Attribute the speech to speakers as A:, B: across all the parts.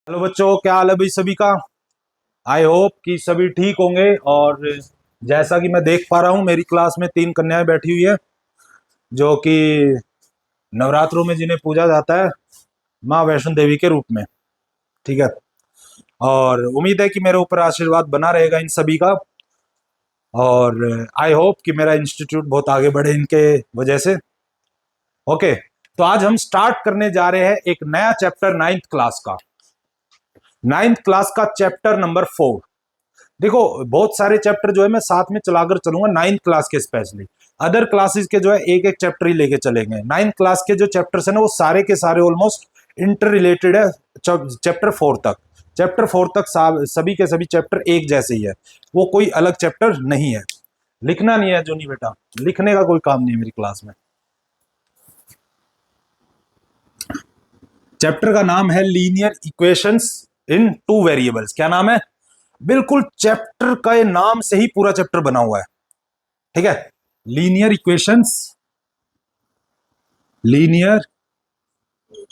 A: Hello बच्चों, क्या हाल है भाई सभी का। आई होप कि सभी ठीक होंगे। और जैसा कि मैं देख पा रहा हूँ, मेरी क्लास में 3 कन्याएं बैठी हुई है जो कि नवरात्रों में जिन्हें पूजा जाता है माँ वैष्णो देवी के रूप में। ठीक है। और उम्मीद है कि मेरे ऊपर आशीर्वाद बना रहेगा इन सभी का। और आई होप कि मेरा इंस्टीट्यूट बहुत आगे बढ़े इनके वजह से। ओके, तो आज हम स्टार्ट करने जा रहे हैं एक नया चैप्टर 9th क्लास का। 9th क्लास का चैप्टर नंबर 4। देखो, बहुत सारे चैप्टर जो है मैं साथ में चलाकर चलूंगा 9th क्लास के, स्पेशली अदर क्लासेस के जो है एक एक चैप्टर ही लेके चलेंगे। 9th क्लास के जो चैप्टर्स है ना, वो सारे के सारे ऑलमोस्ट इंटर रिलेटेड है चैप्टर 4 तक। चैप्टर 4 तक सभी के सभी चैप्टर एक जैसे ही है, वो कोई अलग चैप्टर नहीं है। लिखना नहीं है जोनी बेटा, लिखने का कोई काम नहीं है मेरी क्लास में। चैप्टर का नाम है लीनियर इक्वेशंस इन 2 वेरिएबल्स। क्या नाम है? बिल्कुल चैप्टर का नाम से ही पूरा चैप्टर बना हुआ है। ठीक है, लीनियर इक्वेशंस, लीनियर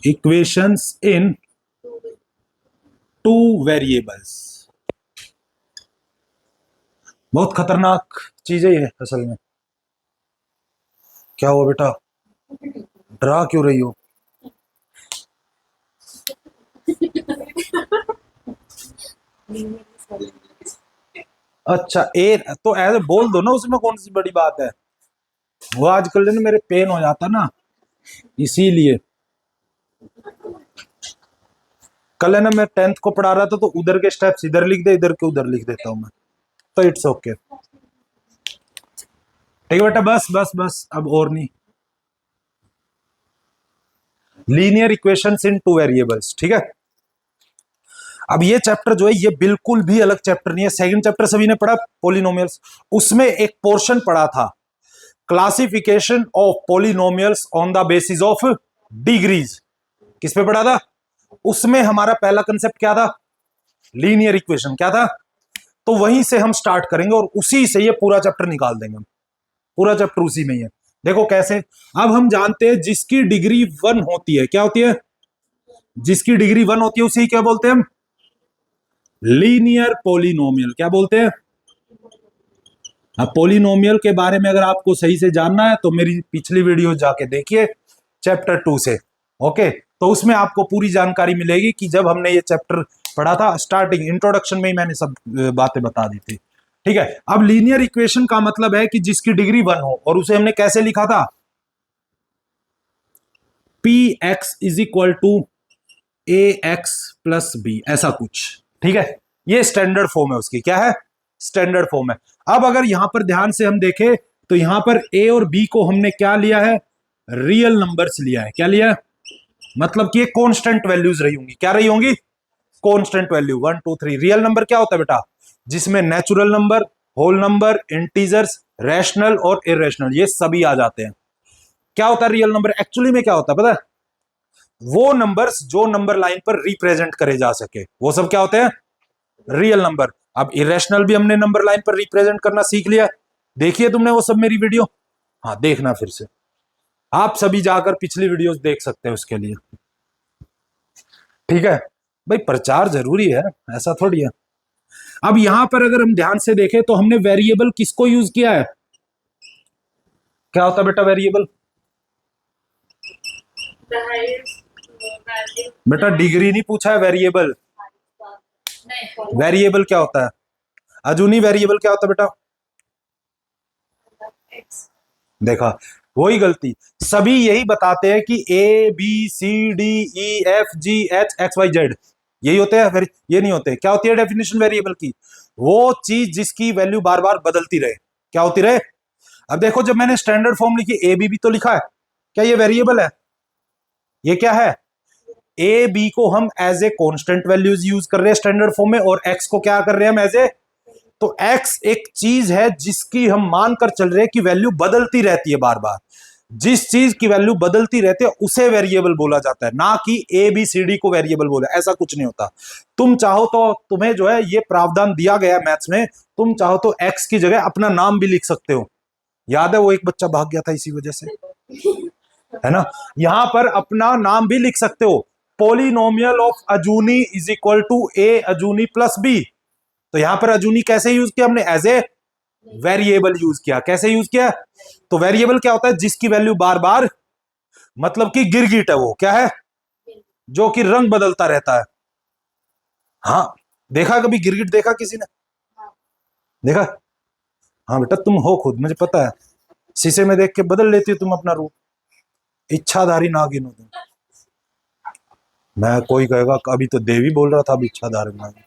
A: इक्वेशंस इन 2 वेरिएबल्स। बहुत खतरनाक चीज है ये असल में। क्या हुआ बेटा, डरा क्यों रही हो? अच्छा, ए तो ऐसे बोल दो ना, उसमें कौन सी बड़ी बात है। वो आजकल ना मेरे पेन हो जाता ना, इसीलिए। कल है ना, मैं 10th को पढ़ा रहा था तो उधर के स्टेप्स इधर लिख दे, इधर के उधर लिख देता हूं मैं, तो इट्स ओके। ठीक है बेटा, बस बस बस, अब और नहीं। लीनियर इक्वेशंस इन 2 वेरिएबल्स। ठीक है। अब ये चैप्टर जो है ये बिल्कुल भी अलग चैप्टर नहीं है। सेकंड चैप्टर सभी ने पढ़ा, पॉलिनोमियल्स। उसमें एक पोर्शन पढ़ा था, classification of polynomials on the basis of degrees. किस पे पढ़ा था? उसमें हमारा पहला कंसेप्ट क्या था? Linear equation. क्या था? तो वहीं से हम स्टार्ट करेंगे और उसी से ये पूरा चैप्टर निकाल देंगे हम। पूरा चैप्टर उसी में ही है। देखो कैसे। अब हम जानते हैं जिसकी डिग्री 1 होती है, क्या होती है? जिसकी डिग्री 1 होती है उसी क्या बोलते हैं हम? Linear polynomial. क्या बोलते हैं? अब पॉलिनोमियल के बारे में अगर आपको सही से जानना है तो मेरी पिछली वीडियो जाके देखिए, चैप्टर 2 से। ओके, तो उसमें आपको पूरी जानकारी मिलेगी कि जब हमने ये चैप्टर पढ़ा था, स्टार्टिंग इंट्रोडक्शन में ही मैंने सब बातें बता दी थी। ठीक है। अब लीनियर इक्वेशन का मतलब है कि जिसकी डिग्री 1 हो, और उसे हमने कैसे लिखा था? P X is equal to A X plus B, ऐसा कुछ। ठीक है, ये स्टैंडर्ड फॉर्म है उसकी। क्या है? स्टैंडर्ड फॉर्म है। अब अगर यहां पर ध्यान से हम देखें तो यहां पर ए और बी को हमने क्या लिया है? रियल नंबर्स लिया है। क्या लिया है? मतलब कि ये कांस्टेंट वैल्यूज रही होंगी। क्या रही होंगी? Constant value. 1 2 3। रियल नंबर क्या होता है बेटा? जिसमें natural number, whole number, integers, rational और इरेशनल, ये सभी आ जाते हैं। क्या होता है रियल नंबर? एक्चुअली में क्या होता है पता है? वो नंबर्स जो नंबर लाइन पर रिप्रेजेंट करे जा सके, वो सब क्या होते हैं? Real number. अब इरेशनल भी हमने नंबर लाइन पर रिप्रेजेंट करना सीख लिया। देखिए तुमने वो सब मेरी वीडियो, हाँ देखना फिर से। आप सभी जाकर पिछली वीडियोस देख सकते हैं उसके लिए। ठीक है भाई, प्रचार जरूरी है, ऐसा थोड़ी है। अब यहां पर अगर हम ध्यान से देखें तो हमने वेरिएबल किसको यूज किया है? क्या होता है बेटा वेरिएबल? बेटा डिग्री नहीं पूछा है, वेरिएबल। वेरिएबल क्या होता है? अजूनी वेरिएबल क्या होता है बेटा? देखा, वही गलती। सभी यही बताते हैं कि A B C D E F G H X Y Z, यही होते हैं। फिर ये नहीं होते। क्या होती है डेफिनेशन वेरिएबल की? वो चीज जिसकी वैल्यू बार बार बदलती रहे। क्या होती रहे? अब देखो, जब मैंने स्टैंडर्ड फॉर्म लिखी, ए बी भी तो लिखा है, क्या ये वेरिएबल है? ये क्या है? ए बी को हम as a constant values use कर रहे हैं स्टैंडर्ड फॉर्म में, और एक्स को क्या कर रहे हैं हम एज ए। तो एक्स एक चीज है जिसकी हम मानकर चल रहे हैं कि वैल्यू बदलती रहती है बार बार। जिस चीज की वैल्यू बदलती रहती है उसे वेरिएबल बोला जाता है, ना कि ए बी सी डी को वेरिएबल बोला। ऐसा कुछ नहीं होता। तुम चाहो तो, तुम्हें जो है ये प्रावधान दिया गया है मैथ्स में, तुम चाहो तो एक्स की जगह अपना नाम भी लिख सकते हो। याद है वो एक बच्चा भाग गया था इसी वजह से, है ना। यहां पर अपना नाम भी लिख सकते हो। पोलिनोमियल ऑफ अजूनी इज इक्वल टू ए अजूनी प्लस बी। तो यहां पर अजूनी कैसे यूज किया हमने? एज ए वेरिएबल यूज किया। कैसे यूज किया? तो वेरिएबल क्या होता है? जिसकी वैल्यू बार बार, मतलब कि गिरगिट है, वो क्या है? जो कि रंग बदलता रहता है। हाँ, देखा कभी गिरगिट? देखा किसी ने? देखा? हाँ बेटा, तुम हो खुद, मुझे पता है। शीशे में देख के बदल लेती हो तुम अपना रूप। इच्छाधारी नागिन हो तुम। मैं, कोई कहेगा अभी तो देवी बोल रहा था, अब इच्छाधारी नागिन।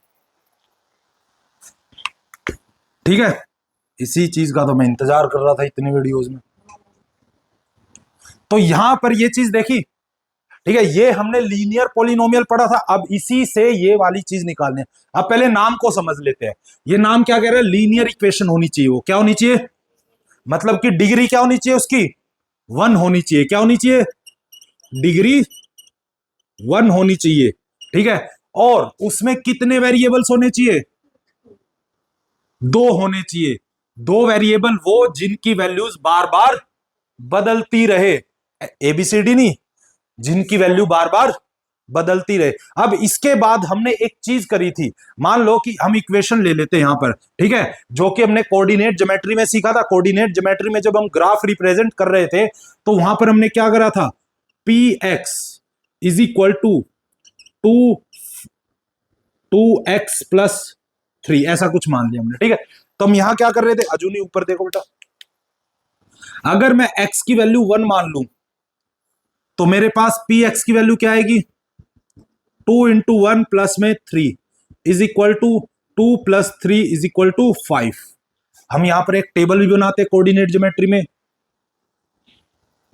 A: ठीक है, इसी चीज का तो मैं इंतजार कर रहा था इतने वीडियोस में। तो यहां पर ये चीज देखी, ठीक है, ये हमने लीनियर पॉलिनोमियल पढ़ा था। अब इसी से ये वाली चीज निकालने। अब पहले नाम को समझ लेते हैं। ये नाम क्या कह रहा है? लीनियर इक्वेशन होनी चाहिए। वो क्या होनी चाहिए? मतलब कि डिग्री क्या होनी चाहिए उसकी? 1 होनी चाहिए। क्या होनी चाहिए? डिग्री 1 होनी चाहिए। ठीक है, और उसमें कितने वेरिएबल्स होने चाहिए? 2 होने चाहिए। 2 वेरिएबल वो जिनकी वैल्यूज बार बार बदलती रहे। एबीसीडी नहीं, जिनकी वैल्यू बार बार बदलती रहे। अब इसके बाद हमने एक चीज करी थी। मान लो कि हम इक्वेशन ले लेते हैं यहां पर, ठीक है, जो कि हमने कोऑर्डिनेट ज्योमेट्री में सीखा था। कोऑर्डिनेट ज्योमेट्री में जब हम ग्राफ रिप्रेजेंट कर रहे थे, तो वहां पर हमने क्या करा था? P X is equal to 2x+3 ऐसा कुछ मान लिया हमने। ठीक है, तो हम यहां क्या कर रहे थे? अजूनी ऊपर देखो बेटा, अगर मैं x की वैल्यू 1 मान लूं, तो मेरे पास पी एक्स की वैल्यू क्या आएगी? 2 इंटू 1 प्लस में 3 is equal to 2 + 3 is equal to 5। हम यहां पर एक टेबल भी बनाते कोऑर्डिनेट ज्योमेट्री में,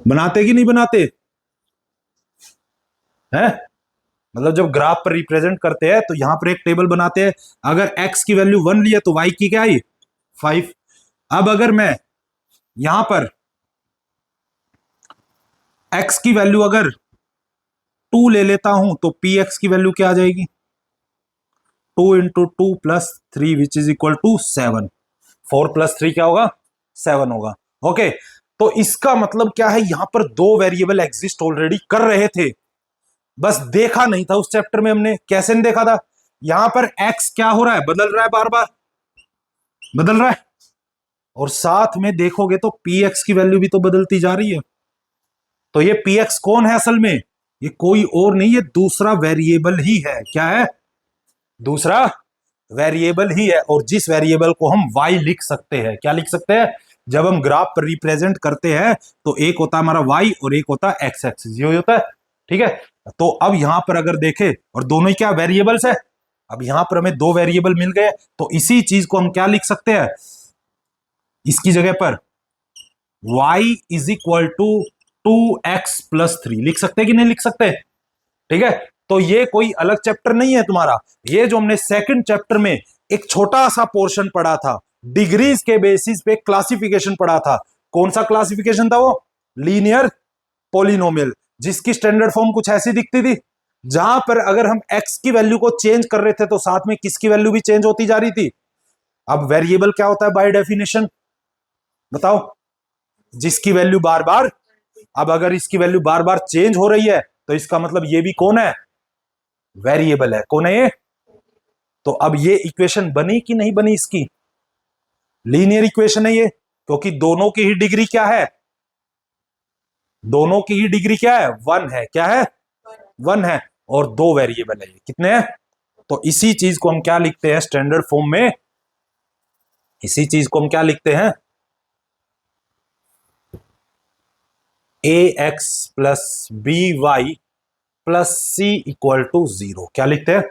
A: बनाते कि नहीं बनाते हैं? मतलब जब ग्राफ पर रिप्रेजेंट करते हैं तो यहां पर एक टेबल बनाते हैं। अगर x की वैल्यू 1 लिया तो y की क्या आई? 5। अब अगर मैं यहां पर x की वैल्यू अगर 2 ले लेता हूं, तो px की वैल्यू क्या आ जाएगी? 2 into 2 plus 3 which is equal to 7। 4 + 3 क्या होगा? 7 होगा। ओके, तो इसका मतलब क्या है? यहां पर 2 वेरिएबल एग्जिस्ट ऑलरेडी कर रहे थे, बस देखा नहीं था उस चैप्टर में हमने। कैसे नहीं देखा था? यहां पर x क्या हो रहा है? बदल रहा है, बार बार बदल रहा है। और साथ में देखोगे तो px की वैल्यू भी तो बदलती जा रही है। तो ये px कौन है असल में? ये कोई और नहीं, ये दूसरा वेरिएबल ही है। क्या है? दूसरा वेरिएबल ही है। और जिस वेरिएबल को हम y लिख सकते हैं। क्या लिख सकते हैं? जब हम ग्राफ पर रिप्रेजेंट करते हैं तो एक होता है हमारा y और एक होता है x एक्सिस, ये होता है। ठीक है, तो अब यहां पर अगर देखें, और दोनों ही क्या वेरिएबल्स है, अब यहां पर हमें 2 वेरिएबल मिल गए, तो इसी चीज को हम क्या लिख सकते हैं? इसकी जगह पर y is equal to 2x+3 लिख सकते हैं कि नहीं लिख सकते? ठीक है, तो ये कोई अलग चैप्टर नहीं है तुम्हारा। ये जो हमने सेकंड चैप्टर में एक छोटा सा पोर्शन पढ़ा था, डिग्रीज के बेसिस पे क्लासिफिकेशन पढ़ा था। कौन सा क्लासिफिकेशन था वो? लीनियर पॉलिनोमियल, जिसकी स्टैंडर्ड फॉर्म कुछ ऐसी दिखती थी, जहां पर अगर हम x की वैल्यू को चेंज कर रहे थे तो साथ में किसकी वैल्यू भी चेंज होती जा रही थी। अब वेरिएबल क्या होता है बाय डेफिनेशन? बताओ। जिसकी वैल्यू बार बार, अब अगर इसकी वैल्यू बार बार चेंज हो रही है तो इसका मतलब ये भी कौन है? वेरिएबल है। कौन है ये? तो अब ये इक्वेशन बनी कि नहीं बनी? इसकी लीनियर इक्वेशन है ये, क्योंकि दोनों की ही डिग्री क्या है? दोनों की ही डिग्री क्या है? 1 है। क्या है? 1 है। और 2 वेरिएबल है। कितने हैं? तो इसी चीज को हम क्या लिखते हैं स्टैंडर्ड फॉर्म में? इसी चीज को हम क्या लिखते हैं? ax + by + c equal to 0। क्या लिखते हैं?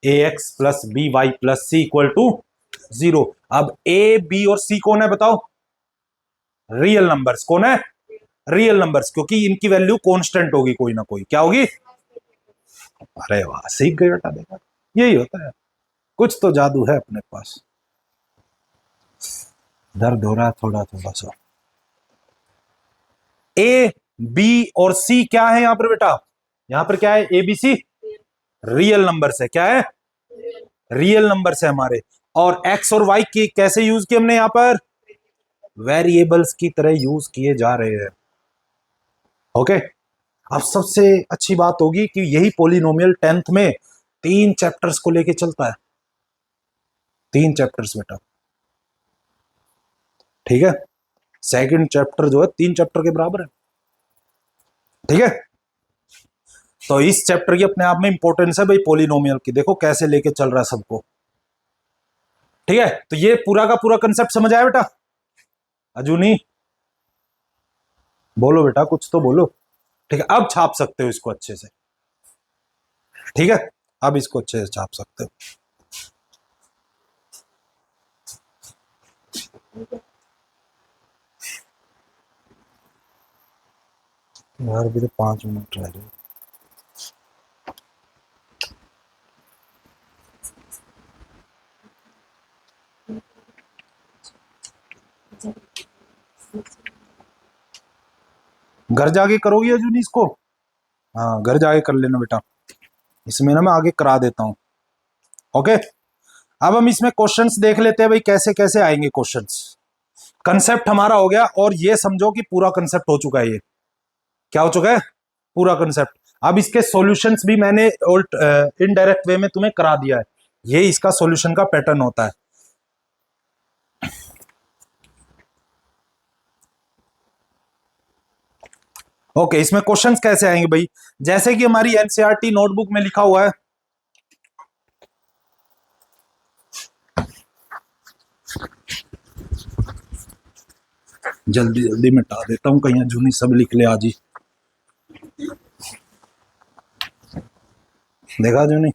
A: ax + by + c equal to 0। अब a, b और c कौन है बताओ? Real numbers. कौन है? रियल नंबर्स, क्योंकि इनकी वैल्यू कांस्टेंट होगी, कोई ना कोई। क्या होगी? अरे वाह, सीख गए बेटा। देखा, यही होता है, कुछ तो जादू है अपने पास। दर्द हो रहा है थोड़ा थोड़ा सा। ए, बी और सी क्या है यहां पर बेटा? यहां पर क्या है? ए, बी, सी रियल नंबर्स है। क्या है? रियल नंबर्स है हमारे। और एक्स और वाई की कैसे यूज किए हमने? यहां पर वेरिएबल्स की तरह यूज किए जा रहे हैं। ओके, अब सबसे अच्छी बात होगी कि यही पॉलिनोमियल 10th में 3 चैप्टर्स को लेके चलता है, 3 चैप्टर्स बेटा, ठीक है। सेकंड चैप्टर जो है 3 चैप्टर के बराबर है, ठीक है। तो इस चैप्टर की अपने आप में इंपॉर्टेंस है भाई पॉलिनोमियल की, देखो कैसे लेके चल रहा है सबको, ठीक है। तो ये पूरा का पूरा कंसेप्ट समझ आया बेटा? अजूनी बोलो बेटा, कुछ तो बोलो, ठीक है। अब छाप सकते हो इसको अच्छे से, ठीक है, अब इसको अच्छे से छाप सकते हो। यार भी तो 5 मिनट रह गए। घर जाके करोगी अजूनी इसको? हाँ घर जाके कर लेना बेटा, इसमें ना मैं आगे करा देता हूँ, ओके। अब हम इसमें क्वेश्चंस देख लेते हैं भाई, कैसे कैसे आएंगे क्वेश्चंस। कंसेप्ट हमारा हो गया, और ये समझो कि पूरा कंसेप्ट हो चुका है। ये क्या हो चुका है? पूरा कंसेप्ट। अब इसके सॉल्यूशंस भी मैंने इनडायरेक्ट वे में तुम्हें करा दिया है, ये इसका सॉल्यूशन का पैटर्न होता है। ओके, इसमें क्वेश्चंस कैसे आएंगे भाई? जैसे कि हमारी एनसीईआरटी नोटबुक में लिखा हुआ है, जल्दी जल्दी मिटा देता हूं, कहीं जूनी सब लिख ले आज ही। देखा जूनी,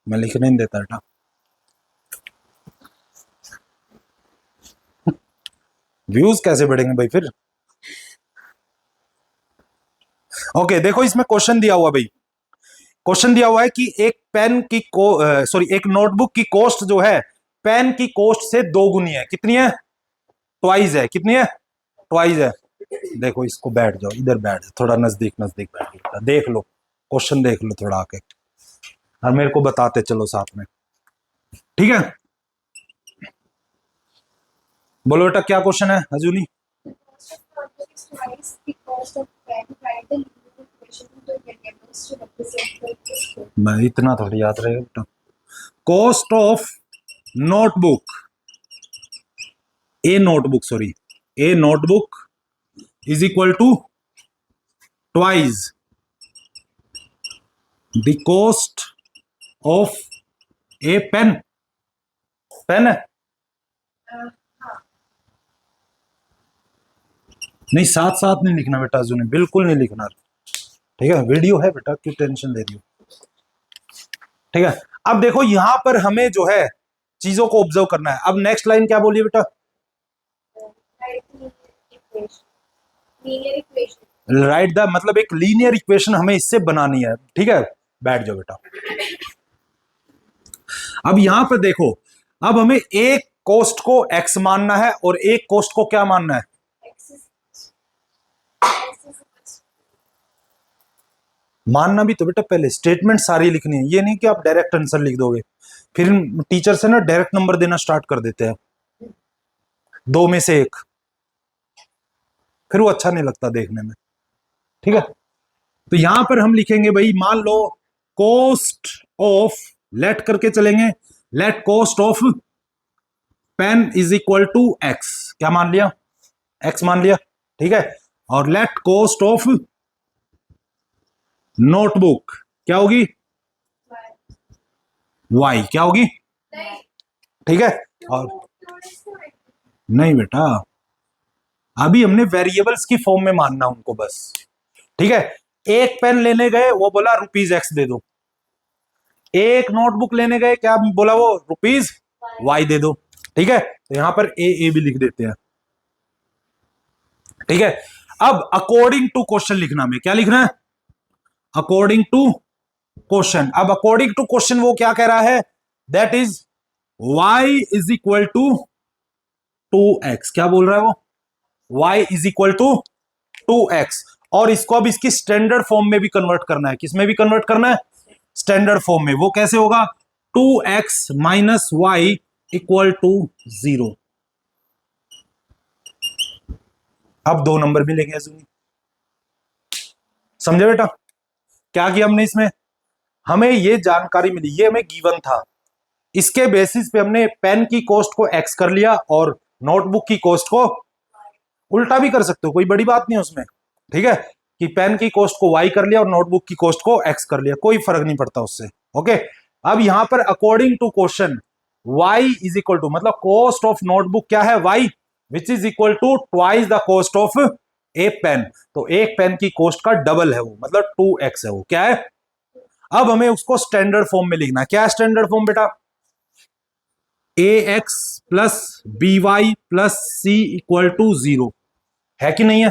A: मैं लिखने नहीं देता बेटा, व्यूज कैसे बढ़ेंगे भाई फिर। ओके देखो, इसमें क्वेश्चन दिया हुआ भाई, क्वेश्चन दिया हुआ है कि एक पेन की सॉरी एक नोटबुक की कॉस्ट जो है पेन की कॉस्ट से 2 गुनी है। कितनी है? ट्वाइस है। कितनी है? ट्वाइस है। देखो इसको, बैठ जाओ इधर, बैठ जाओ थोड़ा नजदीक नजदीक बैठ जाओ, देख लो क्वेश्चन, देख लो थोड़ा आके, और मेरे को बताते चलो साथ में, ठीक है। बोलो बेटा क्या क्वेश्चन है अजूनी? मैं इतना थोड़ी याद रहेगा बेटा। Cost of notebook, a notebook sorry, a notebook is equal to twice the cost of a pen. Pen है? नहीं साथ साथ नहीं लिखना बेटा अजूनी, बिल्कुल नहीं लिखना, ठीक है। वीडियो है बेटा, क्यों टेंशन ले रही हो, ठीक है। अब देखो यहां पर हमें जो है चीजों को ऑब्जर्व करना है। अब नेक्स्ट लाइन क्या बोलिए बेटा? राइट द, मतलब एक लीनियर इक्वेशन हमें इससे बनानी है, ठीक है। बैठ जाओ बेटा। अब यहां पर देखो, अब हमें एक कॉस्ट को x मानना है और एक कॉस्ट को क्या मानना है? मानना भी तो बेटा पहले स्टेटमेंट सारी लिखनी है, ये नहीं कि आप डायरेक्ट आंसर लिख दोगे, फिर टीचर से ना डायरेक्ट नंबर देना स्टार्ट कर देते हैं, 2 में से 1, फिर वो अच्छा नहीं लगता देखने में, ठीक है। तो यहां पर हम लिखेंगे भाई, मान लो कॉस्ट ऑफ, लेट करके चलेंगे, let cost of pen is equal to X. क्या मान लिया? एक्स मान लिया, ठीक है। और लेट कॉस्ट ऑफ नोटबुक क्या होगी? वाई। क्या होगी? ठीक है। और नहीं बेटा, अभी हमने वेरिएबल्स की फॉर्म में मानना उनको बस, ठीक है। एक पेन लेने गए, वो बोला ₹X दे दो। एक नोटबुक लेने गए, क्या बोला वो? ₹Y दे दो, ठीक है। तो यहां पर ए भी लिख देते हैं, ठीक है। अब अकॉर्डिंग टू क्वेश्चन लिखना, में क्या लिखना है? According to question. अब अकॉर्डिंग टू क्वेश्चन वो क्या कह रहा है? That is y is equal to 2x। क्या बोल रहा है वो? y is equal to 2x। और इसको अब इसकी स्टैंडर्ड फॉर्म में भी कन्वर्ट करना है। किस में भी कन्वर्ट करना है? स्टैंडर्ड फॉर्म में। वो कैसे होगा? 2x minus Y equal to 0। अब 2 नंबर मिलेंगे। समझे बेटा? क्या किया हमने इसमें, हमें ये जानकारी मिली, ये हमें गिवन था, इसके बेसिस पे हमने पेन की कॉस्ट को एक्स कर लिया और नोटबुक की कॉस्ट को उल्टा भी कर सकते हो, कोई बड़ी बात नहीं है उसमें, ठीक है, कि पेन की कॉस्ट को वाई कर लिया और नोटबुक की कॉस्ट को एक्स कर लिया, कोई फर्क नहीं पड़ता उससे। ओके, अब यहां पर according to question y is equal to, मतलब कॉस्ट ऑफ नोटबुक क्या है, y, which is equal to twice the cost of a pen, तो एक पेन की कॉस्ट का डबल है वो, मतलब 2x है वो, क्या है। अब हमें उसको स्टैंडर्ड फॉर्म में लिखना, क्या है स्टैंडर्ड फॉर्म बेटा, ax plus by plus c equal to 0, है कि नहीं है,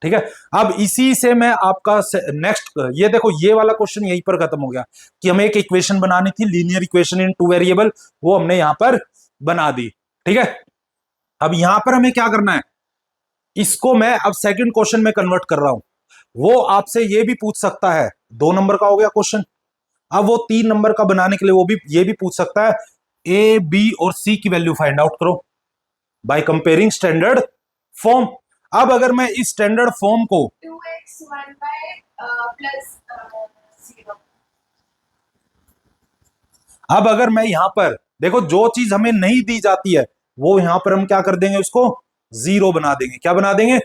A: ठीक है। अब इसी से मैं आपका नेक्स्ट, ये देखो ये वाला क्वेश्चन यहीं पर खत्म हो गया कि हमें एक इक्वेशन बनानी थी, linear equation in two variable, वो हमने यहां पर बना दी, ठीक है। अब यहां पर हमें क्या करना है, इसको मैं अब सेकंड क्वेश्चन में कन्वर्ट कर रहा हूं, वो आपसे ये भी पूछ सकता है, 2 नंबर का हो गया क्वेश्चन, अब वो 3 नंबर का बनाने के लिए वो भी ये भी पूछ सकता है, ए बी और सी की वैल्यू फाइंड आउट करो बाय कंपेयरिंग स्टैंडर्ड फॉर्म। अब अगर मैं इस स्टैंडर्ड फॉर्म को
B: 2x 1 प्लस 0,
A: अब अगर मैं यहां पर देखो, जो चीज हमें नहीं दी जाती है वो यहां पर हम क्या कर देंगे, उसको 0 बना देंगे, क्या बना देंगे,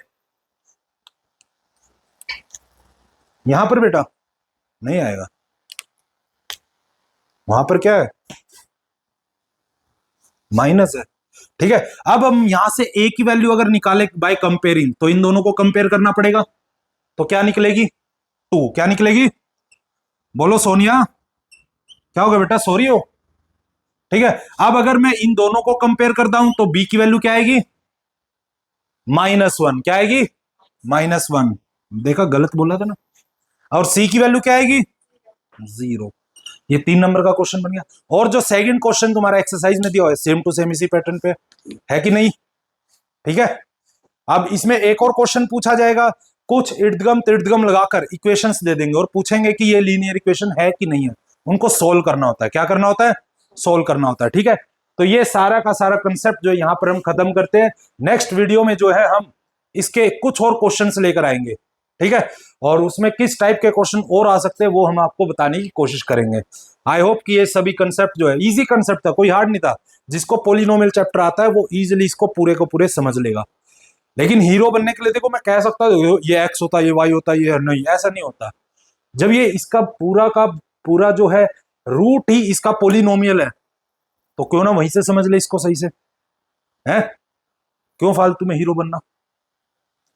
A: यहां पर बेटा नहीं आएगा, वहां पर क्या है, माइनस है, ठीक है। अब हम यहां से a की वैल्यू अगर निकाले बाय कंपेयरिंग, तो इन दोनों को कंपेयर करना पड़ेगा, तो क्या निकलेगी 2, क्या निकलेगी, बोलो सोनिया, क्या होगा बेटा, सो रही हो, ठीक है। अब अगर मैं इन दोनों को कंपेयर करता हूं तो b की वैल्यू क्या आएगी, -1, क्या आएगी, -1, देखा गलत बोला था ना, और c की वैल्यू क्या आएगी 0। ये 3 नंबर का क्वेश्चन बन गया। और जो सेकंड क्वेश्चन तुम्हारा एक्सरसाइज में दिया है सेम टू सेम इसी पैटर्न पे है कि नहीं, ठीक है। अब इसमें एक और क्वेश्चन पूछा जाएगा, कुछ इर्दगम तिर्दगम लगाकर इक्वेशंस दे देंगे और पूछेंगे कि ये लीनियर इक्वेशन है कि नहीं है, उनको सोल्व करना होता है, क्या करना होता है, सोल्व करना होता है, ठीक है। तो ये सारा का सारा कंसेप्ट जो यहाँ पर हम खत्म करते हैं, नेक्स्ट वीडियो में जो है हम इसके कुछ और क्वेश्चंस लेकर आएंगे, ठीक है, और उसमें किस टाइप के क्वेश्चन और आ सकते हैं वो हम आपको बताने की कोशिश करेंगे। आई होप कि ये सभी कंसेप्ट जो है इजी कंसेप्ट था, कोई हार्ड नहीं था, जिसको पॉलिनोमियल चैप्टर आता है वो इजीली इसको पूरे को पूरे समझ लेगा। लेकिन हीरो बनने के लिए देखो मैं कह सकता हूँ ये एक्स होता है, ये वाई होता है, ये नहीं, ऐसा नहीं होता। जब ये इसका पूरा का पूरा जो है रूट ही इसका पॉलिनोमियल है, तो क्यों ना वहीं से समझ ले इसको सही से, है, क्यों फालतू में हीरो बनना,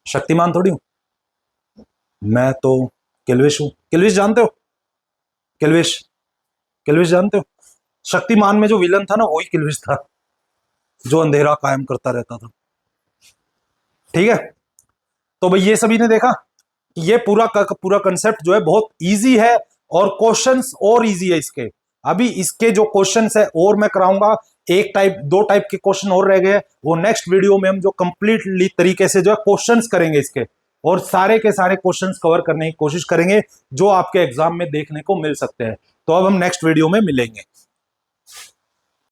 A: शक्तिमान थोड़ी हूं मैं, तो किल्विश हूं, किल्विश जानते हो, किल्विश, किल्विश जानते हो, शक्तिमान में जो विलन था ना वही किल्विश था, जो अंधेरा कायम करता रहता था, ठीक है। तो भाई ये सभी ने देखा कि ये पूरा का पूरा कंसेप्ट जो है बहुत इजी है और क्वेश्चंस और इजी है इसके। अभी इसके जो क्वेश्चंस है और मैं कराऊंगा, एक टाइप 2 टाइप के क्वेश्चन और रह गए, वो नेक्स्ट वीडियो में हम जो कंप्लीटली तरीके से जो है क्वेश्चंस करेंगे इसके, और सारे के सारे क्वेश्चंस कवर करने की कोशिश करेंगे जो आपके एग्जाम में देखने को मिल सकते हैं। तो अब हम नेक्स्ट वीडियो में मिलेंगे।